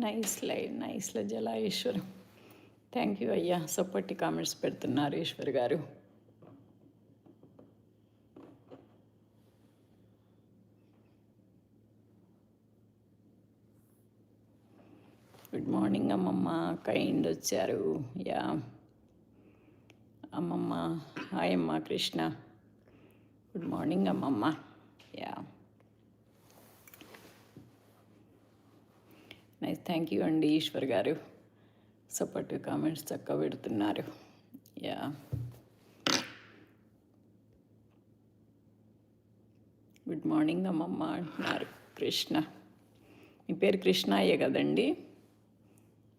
Nice live నైస్ల జలా Eshwar. Thank you అయ్యా, సపోర్టి కామెంట్స్ పెడుతున్నారు ఈశ్వర్ గారు. గుడ్ మార్నింగ్ అమ్మమ్మ, కైండ్ వచ్చారు. యా అమ్మమ్మ, హాయ్ అమ్మ కృష్ణ, గుడ్ మార్నింగ్ అమ్మమ్మ. యా నైస్, థ్యాంక్ యూ అండి ఈశ్వర్ గారు, సపోర్టివ్ కామెంట్స్ చక్కగా పెడుతున్నారు. యా గుడ్ మార్నింగ్ అమ్మమ్మ అంటున్నారు కృష్ణ. మీ పేరు కృష్ణయ్యే కదండి?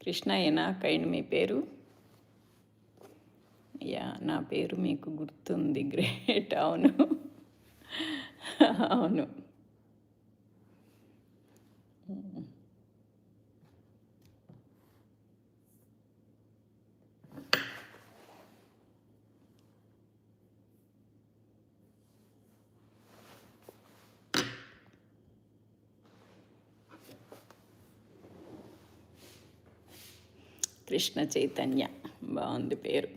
కృష్ణయ్యనా కైండ్ మీ పేరు? యా నా పేరు మీకు గుర్తుంది, గ్రేట్. అవును అవును. కృష్ణ చైతన్య, బాగుంది పేరు.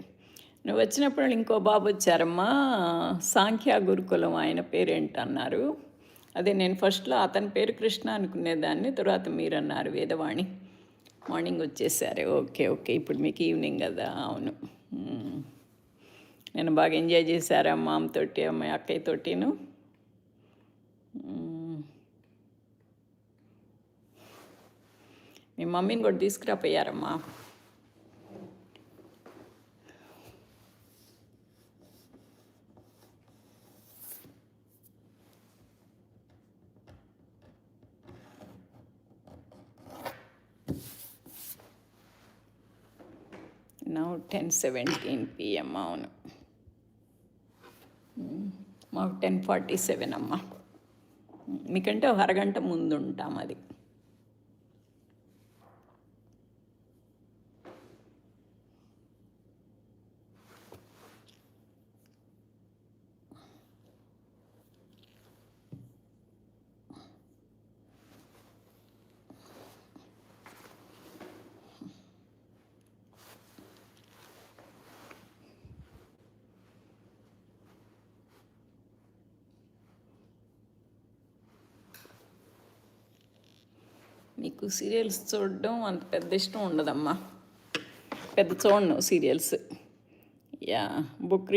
నువ్వు వచ్చినప్పుడు ఇంకో బాబు వచ్చారమ్మా, సాంఖ్య గురుకులం, ఆయన పేరేంటన్నారు? అదే నేను ఫస్ట్లో అతని పేరు కృష్ణ అనుకునేదాన్ని, తర్వాత మీరు అన్నారు వేదవాణి. మార్నింగ్ వచ్చేసారు. ఓకే ఓకే, ఇప్పుడు మీకు ఈవినింగ్ కదా? అవును. నేను బాగా ఎంజాయ్ చేశారమ్మా అమ్మతోటి, అమ్మాయి అక్కయ్యతోటిను. మీ మమ్మీని కూడా తీసుకురాపోయారమ్మా. Now 10:17 PM. అవును, మాకు 10:47 అమ్మా. మీకంటే ఒక అరగంట ముందు ఉంటాం. అది మీకు సీరియల్స్ చూడడం అంత పెద్ద ఇష్టం ఉండదమ్మా, పెద్ద చూడను సీరియల్స్. Yeah book